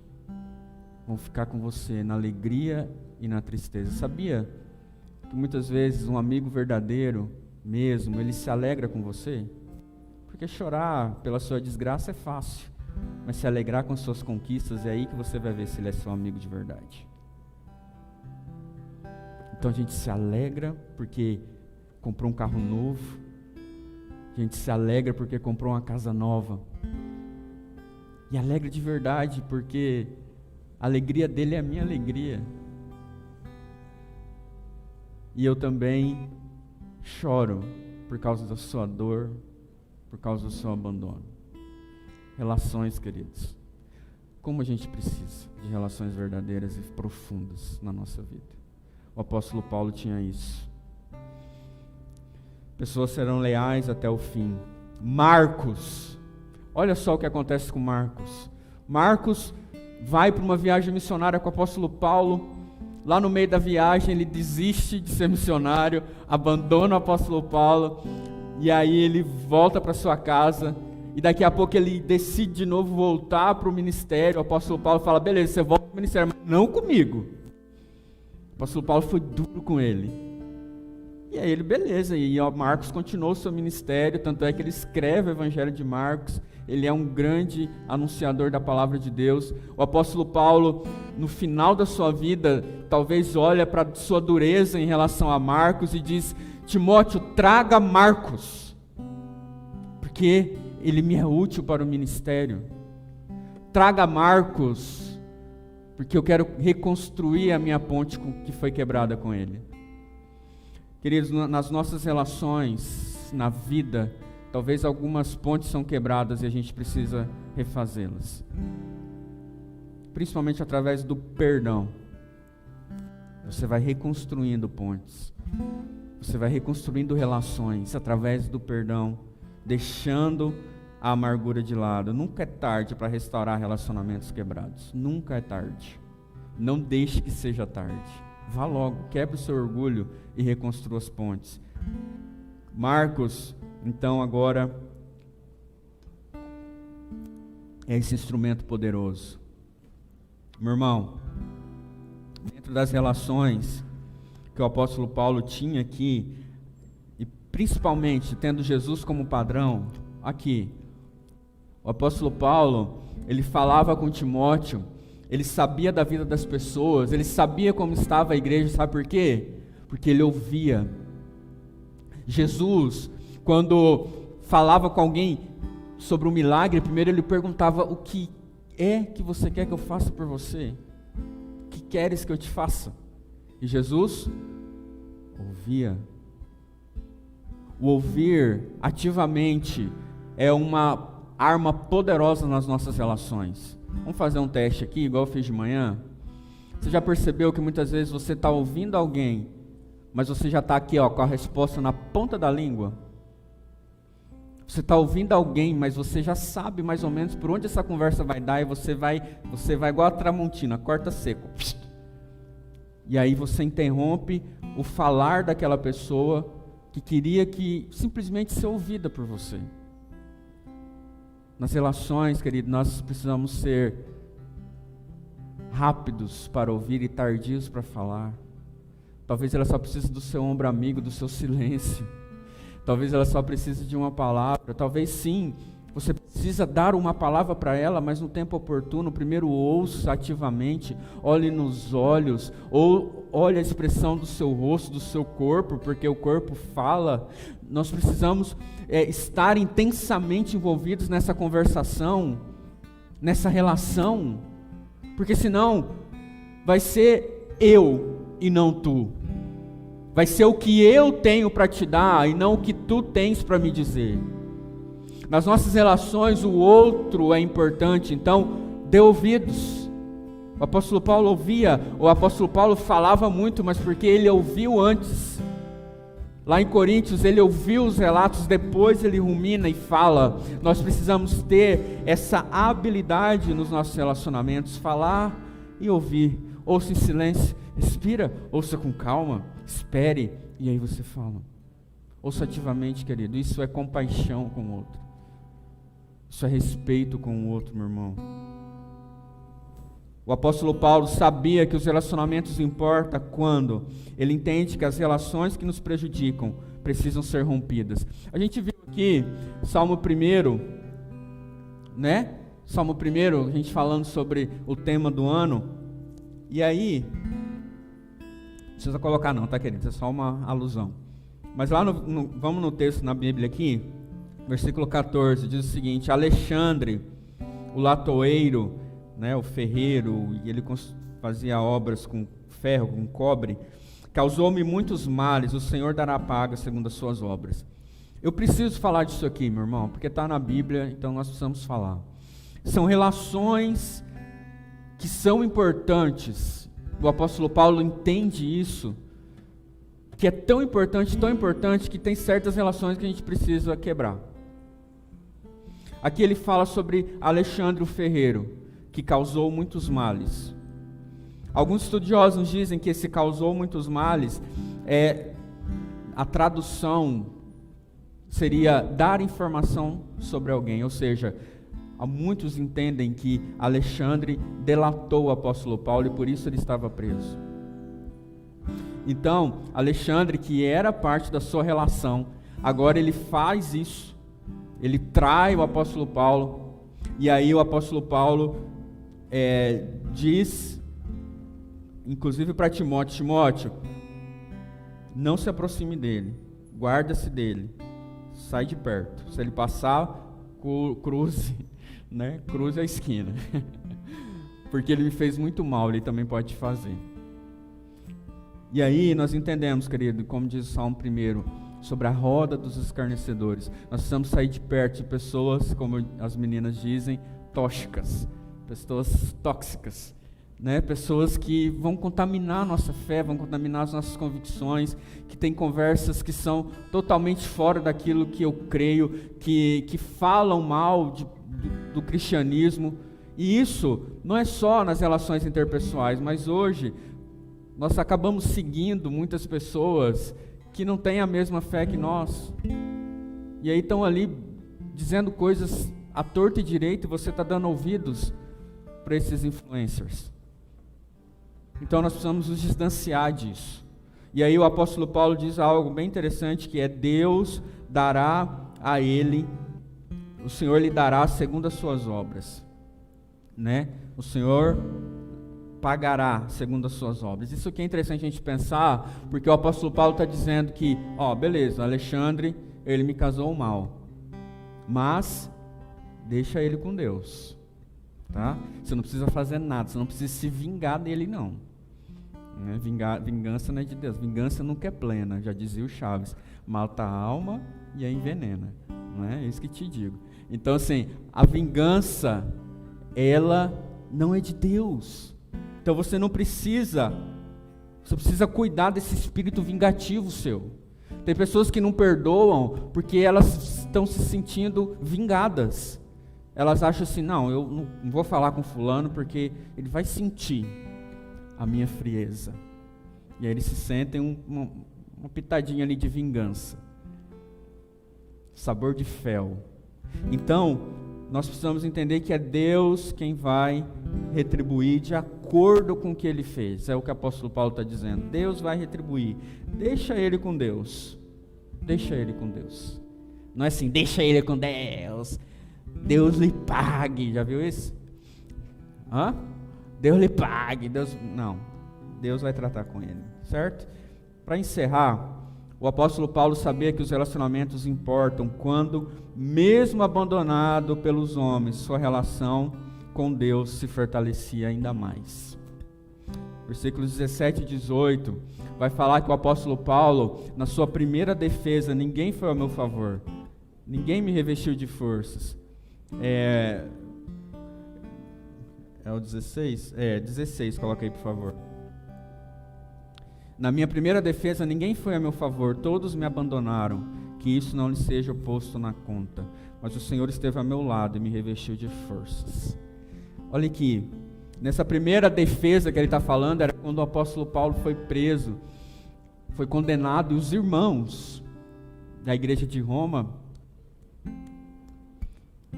Vão ficar com você na alegria e na tristeza. Sabia que muitas vezes um amigo verdadeiro mesmo, ele se alegra com você? Porque chorar pela sua desgraça é fácil, mas se alegrar com suas conquistas é aí que você vai ver se ele é seu amigo de verdade. Então a gente se alegra porque comprou um carro novo, a gente se alegra porque comprou uma casa nova, e alegra de verdade porque a alegria dele é a minha alegria. E eu também choro por causa da sua dor, por causa do seu abandono. Relações, queridos. Como a gente precisa de relações verdadeiras e profundas na nossa vida. O apóstolo Paulo tinha isso. Pessoas serão leais até o fim. Marcos. Olha só o que acontece com Marcos. Marcos vai para uma viagem missionária com o apóstolo Paulo. Lá no meio da viagem ele desiste de ser missionário, abandona o apóstolo Paulo, e aí ele volta para sua casa, e daqui a pouco ele decide de novo voltar para o ministério. O apóstolo Paulo fala: beleza, você volta para o ministério, mas não comigo. O apóstolo Paulo foi duro com ele. E aí ele, beleza, e Marcos continuou o seu ministério, tanto é que ele escreve o Evangelho de Marcos. Ele é um grande anunciador da palavra de Deus. O apóstolo Paulo, no final da sua vida, talvez olha para a sua dureza em relação a Marcos e diz: Timóteo, traga Marcos, porque ele me é útil para o ministério. Traga Marcos, porque eu quero reconstruir a minha ponte que foi quebrada com Ele. Queridos, nas nossas relações, na vida, talvez algumas pontes são quebradas e a gente precisa refazê-las. Principalmente através do perdão. Você vai reconstruindo pontes. Você vai reconstruindo relações através do perdão, deixando a amargura de lado. Nunca é tarde para restaurar relacionamentos quebrados. Nunca é tarde. Não deixe que seja tarde. Vá logo, quebre o seu orgulho e reconstrua as pontes. Marcos, então, agora é esse instrumento poderoso. Meu irmão, dentro das relações que o apóstolo Paulo tinha aqui, e principalmente tendo Jesus como padrão, aqui, o apóstolo Paulo, ele falava com Timóteo, ele sabia da vida das pessoas, ele sabia como estava a igreja, sabe por quê? Porque ele ouvia. Jesus, quando falava com alguém sobre um milagre, primeiro ele perguntava: o que é que você quer que eu faça por você? O que queres que eu te faça? E Jesus ouvia. O ouvir ativamente é uma arma poderosa nas nossas relações. Vamos fazer um teste aqui, igual eu fiz de manhã. Você já percebeu que muitas vezes você está ouvindo alguém, mas você já está aqui, com a resposta na ponta da língua? Você está ouvindo alguém, mas você já sabe mais ou menos por onde essa conversa vai dar, e você vai igual a Tramontina, corta seco. E aí você interrompe o falar daquela pessoa que queria que simplesmente ser ouvida por você. Nas relações, querido, nós precisamos ser rápidos para ouvir e tardios para falar. Talvez ela só precise do seu ombro amigo, do seu silêncio. Talvez ela só precise de uma palavra. Talvez sim, você precisa dar uma palavra para ela, mas no tempo oportuno. Primeiro ouça ativamente, olhe nos olhos, ou olhe a expressão do seu rosto, do seu corpo, porque o corpo fala. Nós precisamos estar intensamente envolvidos nessa conversação, nessa relação, porque senão vai ser eu e não tu. Vai ser o que eu tenho para te dar e não o que tu tens para me dizer. Nas nossas relações, o outro é importante, então dê ouvidos. O apóstolo Paulo ouvia, o apóstolo Paulo falava muito, mas porque ele ouviu antes. Lá em Coríntios, ele ouviu os relatos, depois ele rumina e fala. Nós precisamos ter essa habilidade nos nossos relacionamentos, falar e ouvir. Ouça em silêncio, respira, ouça com calma, espere, e aí você fala. Ouça ativamente, querido, isso é compaixão com o outro. Isso é respeito com o outro, meu irmão. O apóstolo Paulo sabia que os relacionamentos importam quando ele entende que as relações que nos prejudicam precisam ser rompidas. A gente viu aqui, Salmo 1, né? Salmo 1, a gente falando sobre o tema do ano. E aí, não precisa colocar não, tá, querido? É só uma alusão. Mas lá, vamos no texto na Bíblia aqui, versículo 14, diz o seguinte: Alexandre, o latoeiro, né, o ferreiro, e ele fazia obras com ferro, com cobre, causou-me muitos males, o Senhor dará paga segundo as suas obras. Eu preciso falar disso aqui, meu irmão, porque está na Bíblia, então nós precisamos falar. São relações que são importantes. O apóstolo Paulo entende isso, que é tão importante, que tem certas relações que a gente precisa quebrar. Aqui ele fala sobre Alexandre o ferreiro, que causou muitos males. Alguns estudiosos dizem que esse causou muitos males, a tradução seria dar informação sobre alguém, ou seja, muitos entendem que Alexandre delatou o apóstolo Paulo e por isso ele estava preso. Então, Alexandre, que era parte da sua relação, agora ele faz isso, ele trai o apóstolo Paulo, e aí o apóstolo Paulo diz, inclusive para Timóteo: Timóteo, não se aproxime dele, guarda-se dele, sai de perto, se ele passar, cruze, né? Cruze a esquina. porque ele me fez muito mal, ele também pode te fazer. E aí nós entendemos, querido, como diz o Salmo 1, sobre a roda dos escarnecedores. Nós precisamos sair de perto de pessoas, como as meninas dizem, tóxicas, pessoas tóxicas, né? Pessoas que vão contaminar a nossa fé, vão contaminar as nossas convicções, que tem conversas que são totalmente fora daquilo que eu creio, que falam mal do cristianismo. E isso não é só nas relações interpessoais, mas hoje nós acabamos seguindo muitas pessoas que não têm a mesma fé que nós, e aí estão ali dizendo coisas à torta e direito, e você está dando ouvidos para esses influencers. Então nós precisamos nos distanciar disso. E aí o apóstolo Paulo diz algo bem interessante, que é: Deus dará a ele, o Senhor lhe dará segundo as suas obras, né? O Senhor pagará segundo as suas obras. Isso aqui é interessante a gente pensar, porque o apóstolo Paulo está dizendo que, beleza, Alexandre, ele me casou mal, mas deixa ele com Deus, tá? Você não precisa fazer nada, você não precisa se vingar dele, não. Vingança não é de Deus, vingança nunca é plena, já dizia o Chaves, mata a alma e a envenena, não é isso que te digo. Então assim, a vingança, ela não é de Deus. Então você precisa cuidar desse espírito vingativo seu. Tem pessoas que não perdoam porque elas estão se sentindo vingadas. Elas acham assim: não, eu não vou falar com fulano porque ele vai sentir a minha frieza. E aí eles se sentem uma pitadinha ali de vingança, sabor de fel. Então nós precisamos entender que é Deus quem vai retribuir de acordo com o que ele fez. É o que o apóstolo Paulo está dizendo. Deus vai retribuir. Deixa ele com Deus. Deixa ele com Deus. Não é assim: deixa ele com Deus, Deus lhe pague. Já viu isso? Deus lhe pague. Não. Deus vai tratar com ele, certo? Para encerrar, o apóstolo Paulo sabia que os relacionamentos importam quando, mesmo abandonado pelos homens, sua relação com Deus se fortalecia ainda mais. Versículos 17 e 18 vai falar que o apóstolo Paulo, na sua primeira defesa: ninguém foi ao meu favor, ninguém me revestiu de forças. É o 16? 16, coloca aí por favor. Na minha primeira defesa, ninguém foi a meu favor, todos me abandonaram, que isso não lhe seja posto na conta. Mas o Senhor esteve ao meu lado e me revestiu de forças. Olha aqui, nessa primeira defesa que ele está falando, era quando o apóstolo Paulo foi preso, foi condenado, e os irmãos da igreja de Roma,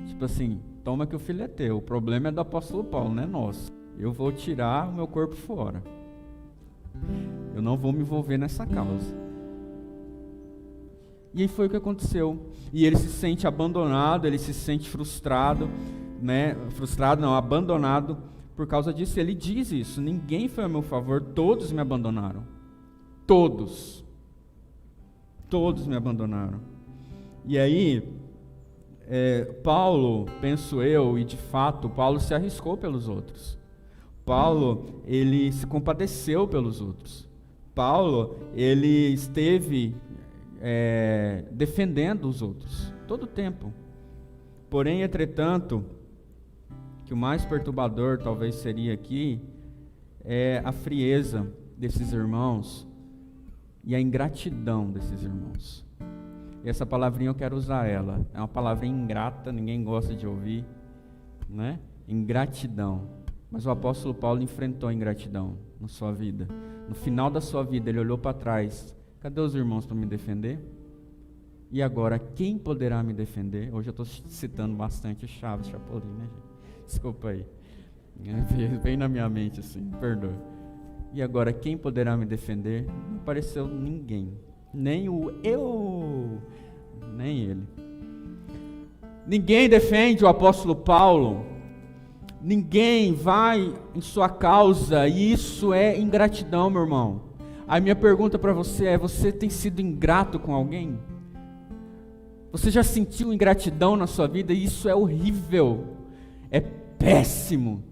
tipo assim: toma que o filho é teu, o problema é do apóstolo Paulo, não é nosso. Eu vou tirar o meu corpo fora. Eu não vou me envolver nessa causa. E aí foi o que aconteceu. E ele se sente abandonado, ele se sente frustrado, né? Frustrado não, abandonado por causa disso. Ele diz isso: ninguém foi a meu favor, todos me abandonaram. Todos me abandonaram. E aí, Paulo, penso eu, e de fato, Paulo se arriscou pelos outros. Paulo, ele se compadeceu pelos outros. Paulo, ele esteve defendendo os outros, todo o tempo. Porém, entretanto, que o mais perturbador talvez seria aqui, é a frieza desses irmãos e a ingratidão desses irmãos. E essa palavrinha eu quero usar ela. É uma palavrinha ingrata, ninguém gosta de ouvir, né? Ingratidão. Mas o apóstolo Paulo enfrentou a ingratidão na sua vida. No final da sua vida, ele olhou para trás: cadê os irmãos para me defender? E agora, quem poderá me defender? Hoje eu estou citando bastante Chaves, Chapolin, né, gente? Desculpa aí. Vem na minha mente assim, perdoe. E agora, quem poderá me defender? Não apareceu ninguém. Nem nem ele. Ninguém defende o apóstolo Paulo. Ninguém vai em sua causa, e isso é ingratidão, meu irmão. A minha pergunta para você é: você tem sido ingrato com alguém? Você já sentiu ingratidão na sua vida? E isso é horrível, é péssimo.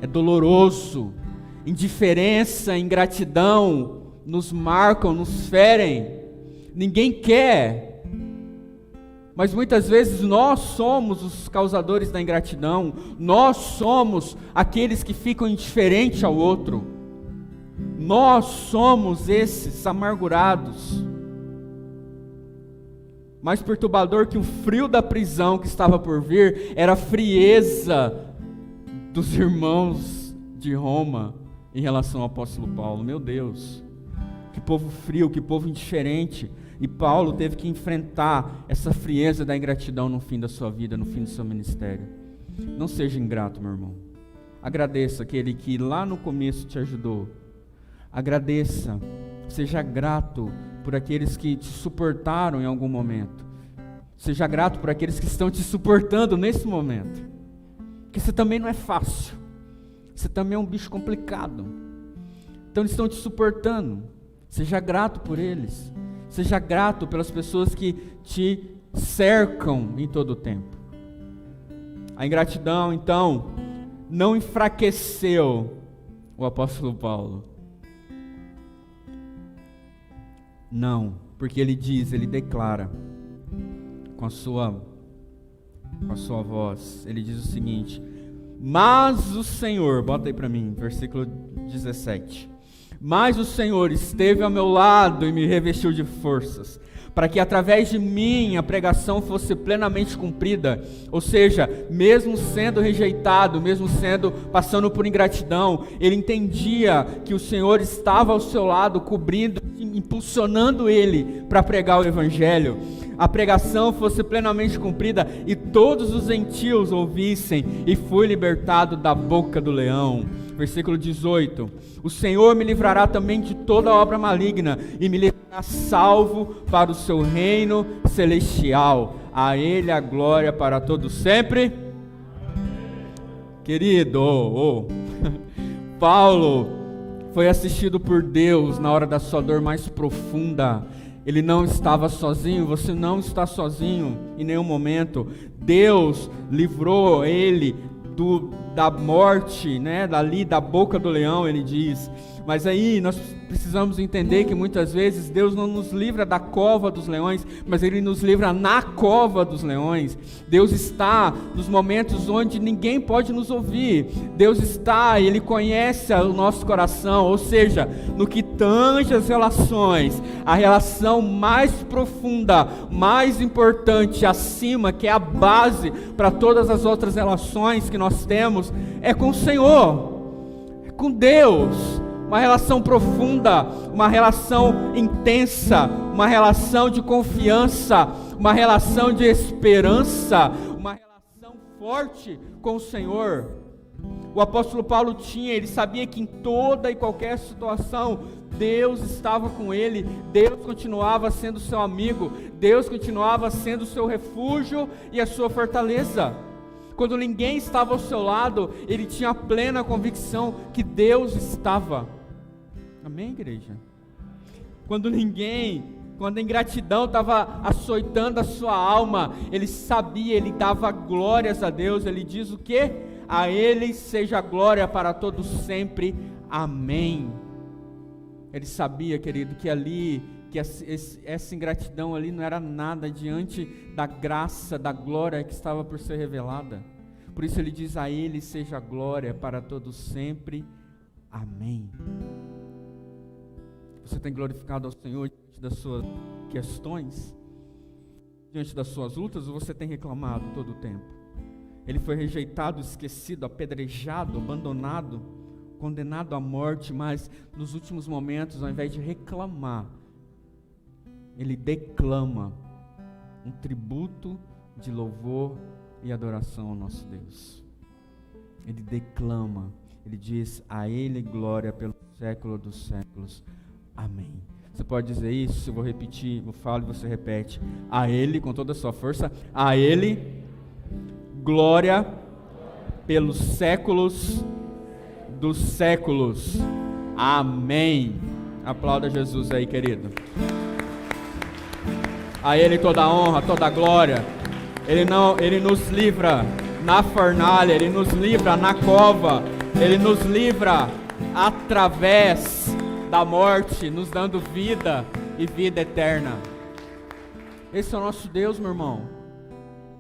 é doloroso. Indiferença, ingratidão nos marcam, nos ferem. Ninguém quer. Mas muitas vezes nós somos os causadores da ingratidão. Nós somos aqueles que ficam indiferentes ao outro. Nós somos esses amargurados. Mais perturbador que o frio da prisão que estava por vir era a frieza dos irmãos de Roma em relação ao apóstolo Paulo. Meu Deus, que povo frio, que povo indiferente. E Paulo teve que enfrentar essa frieza da ingratidão no fim da sua vida, no fim do seu ministério. Não seja ingrato, meu irmão. Agradeça aquele que lá no começo te ajudou. Agradeça, seja grato por aqueles que te suportaram em algum momento. Seja grato por aqueles que estão te suportando nesse momento. Porque você também não é fácil. Você também é um bicho complicado. Então eles estão te suportando. Seja grato por eles. Seja grato pelas pessoas que te cercam em todo o tempo. A ingratidão, então, não enfraqueceu o apóstolo Paulo. Não, porque ele diz, ele declara com a sua voz, ele diz o seguinte: mas o Senhor, bota aí para mim, versículo 17, mas o Senhor esteve ao meu lado e me revestiu de forças, para que através de mim a pregação fosse plenamente cumprida. Ou seja, mesmo sendo rejeitado, mesmo passando por ingratidão, ele entendia que o Senhor estava ao seu lado, cobrindo, impulsionando ele para pregar o evangelho. A pregação fosse plenamente cumprida e todos os gentios ouvissem, e fui libertado da boca do leão. Versículo 18: o Senhor me livrará também de toda obra maligna e me levará salvo para o seu reino celestial. A Ele a glória para todos sempre. Querido, Paulo foi assistido por Deus na hora da sua dor mais profunda. Ele não estava sozinho, você não está sozinho em nenhum momento. Deus livrou ele da morte, né? Dali da boca do leão, ele diz. Mas aí nós precisamos entender que muitas vezes Deus não nos livra da cova dos leões, mas Ele nos livra na cova dos leões. Deus está nos momentos onde ninguém pode nos ouvir. Deus está, Ele conhece o nosso coração, ou seja, no que tange as relações, a relação mais profunda, mais importante, acima, que é a base para todas as outras relações que nós temos, é com o Senhor, é com Deus. Uma relação profunda, uma relação intensa, uma relação de confiança, uma relação de esperança, uma relação forte com o Senhor. O apóstolo Paulo ele sabia que em toda e qualquer situação, Deus estava com ele, Deus continuava sendo seu amigo, Deus continuava sendo seu refúgio e a sua fortaleza. Quando ninguém estava ao seu lado, ele tinha a plena convicção que Deus estava. Amém, igreja? Quando a ingratidão estava açoitando a sua alma, ele sabia, ele dava glórias a Deus. Ele diz o quê? A Ele seja glória para todos sempre. Amém. Ele sabia, querido, que essa ingratidão ali não era nada diante da graça, da glória que estava por ser revelada. Por isso ele diz: a Ele seja glória para todos sempre. Amém. Você tem glorificado ao Senhor diante das suas questões, diante das suas lutas, ou você tem reclamado todo o tempo? Ele foi rejeitado, esquecido, apedrejado, abandonado, condenado à morte, mas nos últimos momentos, ao invés de reclamar, ele declama um tributo de louvor e adoração ao nosso Deus. Ele declama, ele diz: a Ele glória pelo século dos séculos. Amém. Você pode dizer isso? Eu vou repetir, eu falo e você repete. A Ele, com toda a sua força, a Ele glória pelos séculos dos séculos. Amém. Aplauda Jesus aí, querido. A Ele toda a honra, toda a glória. Ele nos livra na fornalha, Ele nos livra na cova, Ele nos livra através da morte, nos dando vida e vida eterna. Esse é o nosso Deus, meu irmão.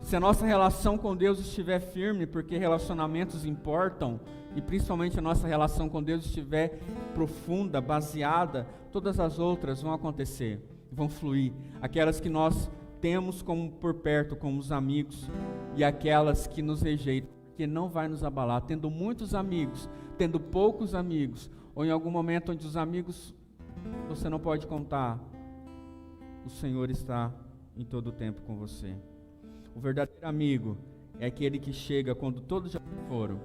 Se a nossa relação com Deus estiver firme, porque relacionamentos importam, e principalmente a nossa relação com Deus estiver profunda, baseada, todas as outras vão acontecer, vão fluir. Aquelas que nós temos como por perto, como os amigos, e aquelas que nos rejeitam, que não vai nos abalar. Tendo muitos amigos, tendo poucos amigos, ou em algum momento onde os amigos você não pode contar, o Senhor está em todo o tempo com você. O verdadeiro amigo é aquele que chega quando todos já foram,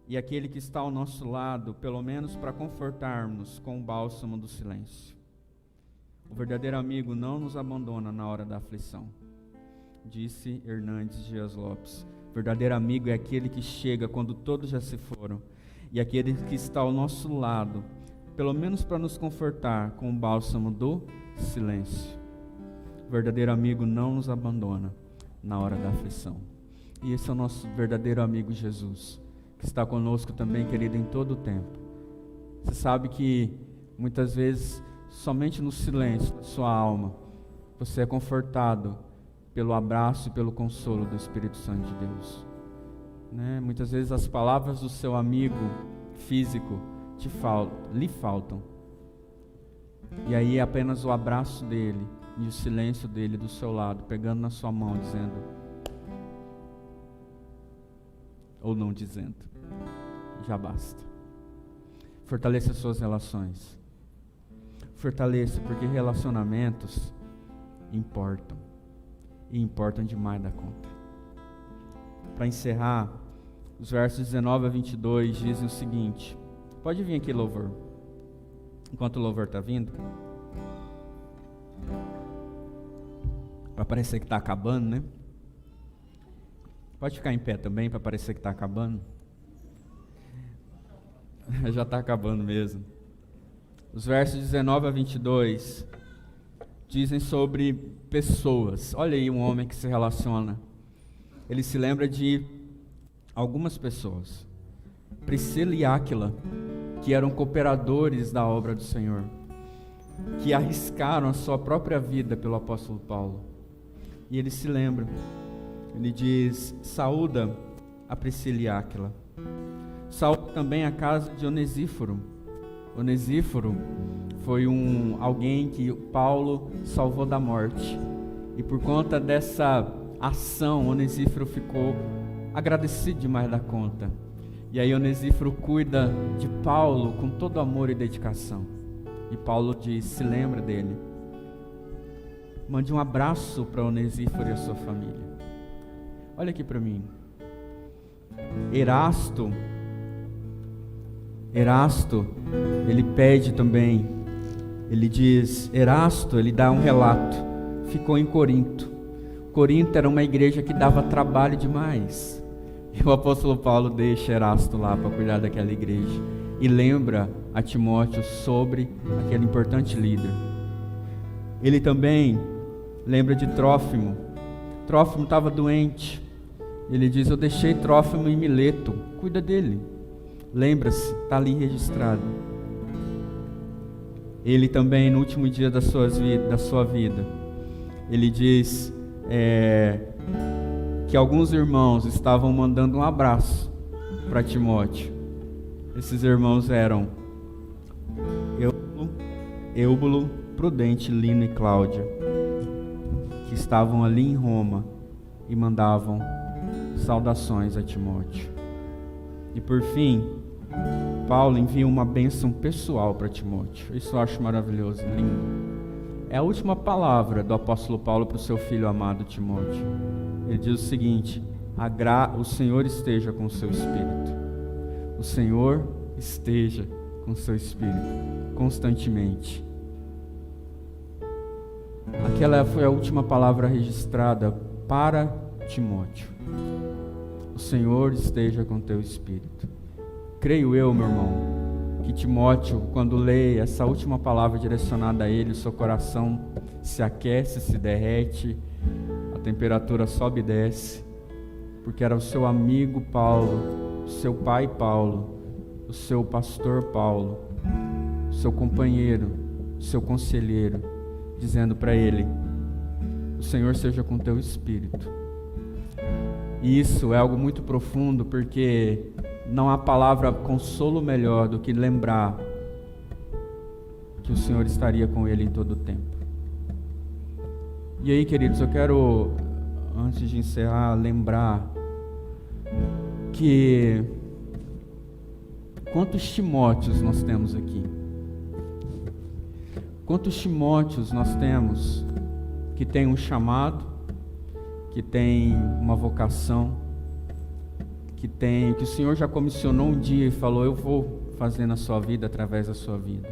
e aquele que está ao nosso lado, pelo menos para confortar-nos com o bálsamo do silêncio. O verdadeiro amigo não nos abandona na hora da aflição, disse Hernandes Dias Lopes. O verdadeiro amigo é aquele que chega quando todos já se foram, e aquele que está ao nosso lado, pelo menos para nos confortar com o bálsamo do silêncio. O verdadeiro amigo não nos abandona na hora da aflição. E esse é o nosso verdadeiro amigo Jesus, que está conosco também, querido, em todo o tempo. Você sabe que muitas vezes, somente no silêncio da sua alma, você é confortado pelo abraço e pelo consolo do Espírito Santo de Deus, né? Muitas vezes as palavras do seu amigo físico lhe faltam, e aí é apenas o abraço dele e o silêncio dele do seu lado, pegando na sua mão, dizendo, ou não dizendo, já basta. Fortaleça suas relações. Fortaleça, porque relacionamentos importam, e importam demais da conta. Para encerrar, os versos 19 a 22 dizem o seguinte. Pode vir aqui, louvor, enquanto o louvor está vindo, para parecer que está acabando, né? Pode ficar em pé também, para parecer que está acabando. Já está acabando mesmo. Os versos 19 a 22 dizem sobre pessoas. Olha aí um homem que se relaciona. Ele se lembra de algumas pessoas. Priscila e Áquila, que eram cooperadores da obra do Senhor, que arriscaram a sua própria vida pelo apóstolo Paulo. E ele se lembra. Ele diz, saúda a Priscila e Áquila. Saúda também a casa de Onesíforo. Onesíforo foi alguém que Paulo salvou da morte. E por conta dessa ação, Onesíforo ficou agradecido demais da conta. E aí Onesíforo cuida de Paulo com todo amor e dedicação. E Paulo diz, se lembra dele. Mande um abraço para Onesíforo e a sua família. Olha aqui para mim. Erasto, ele pede também, ele diz, Erasto, ele dá um relato, ficou em Corinto. Corinto era uma igreja que dava trabalho demais. E o apóstolo Paulo deixa Erasto lá para cuidar daquela igreja. E lembra a Timóteo sobre aquele importante líder. Ele também lembra de Trófimo. Trófimo estava doente. Ele diz, eu deixei Trófimo em Mileto, cuida dele. Lembra-se, está ali registrado. Ele também, no último dia da sua vida, ele diz que alguns irmãos estavam mandando um abraço para Timóteo. Esses irmãos eram Eúbulo, Prudente, Lino e Cláudia, que estavam ali em Roma e mandavam saudações a Timóteo. E por fim, Paulo envia uma bênção pessoal para Timóteo. Isso eu acho maravilhoso, lindo. É a última palavra do apóstolo Paulo para o seu filho amado Timóteo. Ele diz o seguinte, o Senhor esteja com o seu espírito. O Senhor esteja com o seu espírito, constantemente. Aquela foi a última palavra registrada para Timóteo. O Senhor esteja com teu espírito. Creio eu, meu irmão, que Timóteo, quando lê essa última palavra direcionada a ele, o seu coração se aquece, se derrete, a temperatura sobe e desce, porque era o seu amigo Paulo, seu pai Paulo, o seu pastor Paulo, o seu companheiro, o seu conselheiro, dizendo para ele: o Senhor seja com teu espírito. E isso é algo muito profundo, porque não há palavra consolo melhor do que lembrar que o Senhor estaria com ele em todo o tempo. E aí, queridos, eu quero, antes de encerrar, lembrar que quantos Timóteos nós temos aqui? Quantos Timóteos nós temos que tem um chamado, que tem uma vocação, que o Senhor já comissionou um dia e falou: eu vou fazer na sua vida, através da sua vida.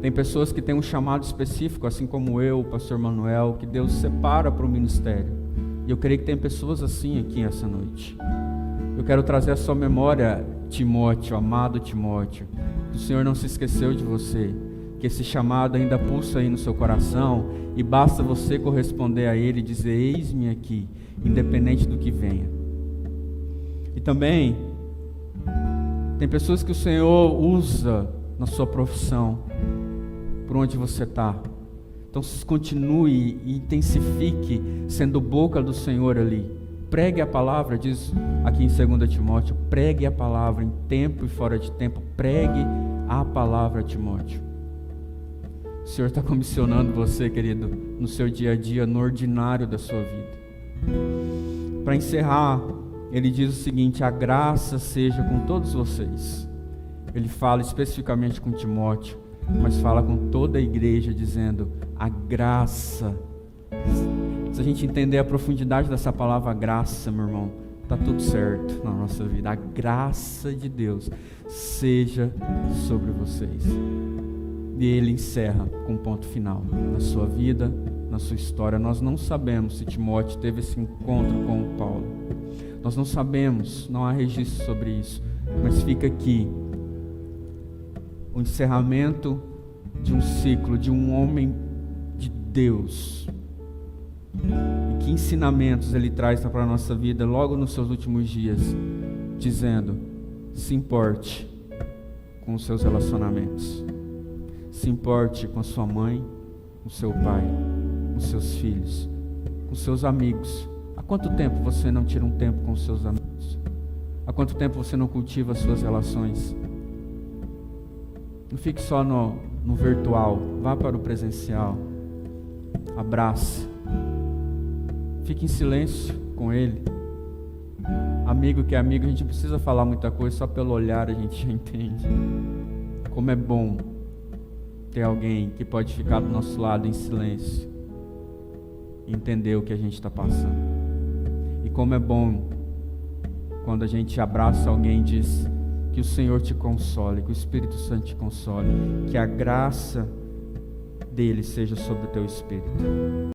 Tem pessoas que têm um chamado específico, assim como eu, o pastor Manuel, que Deus separa para o ministério. E eu creio que tem pessoas assim aqui essa noite. Eu quero trazer à sua memória, Timóteo, amado Timóteo, que o Senhor não se esqueceu de você, que esse chamado ainda pulsa aí no seu coração, e basta você corresponder a ele e dizer: eis-me aqui, independente do que venha. E também tem pessoas que o Senhor usa na sua profissão, por onde você está. Então continue e intensifique sendo boca do Senhor ali. Pregue a palavra, diz aqui em 2 Timóteo, pregue a palavra em tempo e fora de tempo, pregue a palavra, Timóteo. O Senhor está comissionando você, querido, no seu dia a dia, no ordinário da sua vida. Para encerrar, ele diz o seguinte: a graça seja com todos vocês. Ele fala especificamente com Timóteo, mas fala com toda a igreja, dizendo: a graça. Se a gente entender a profundidade dessa palavra graça, meu irmão, está tudo certo na nossa vida. A graça de Deus seja sobre vocês. E ele encerra com um ponto final na sua vida, na sua história. Nós não sabemos se Timóteo teve esse encontro com o Paulo. Nós não sabemos, não há registro sobre isso. Mas fica aqui o encerramento de um ciclo, de um homem de Deus. E que ensinamentos ele traz para a nossa vida logo nos seus últimos dias, dizendo: se importe com os seus relacionamentos, se importe com a sua mãe, com o seu pai, com os seus filhos, com os seus amigos. Há quanto tempo você não tira um tempo com os seus amigos? Há quanto tempo você não cultiva as suas relações? Não fique só no virtual, vá para o presencial, abrace, fique em silêncio com ele. Amigo que é amigo, a gente não precisa falar muita coisa, só pelo olhar a gente já entende. Como é bom ter alguém que pode ficar do nosso lado em silêncio e entender o que a gente está passando. E como é bom quando a gente abraça alguém e diz: que o Senhor te console, que o Espírito Santo te console, que a graça dele seja sobre o teu espírito.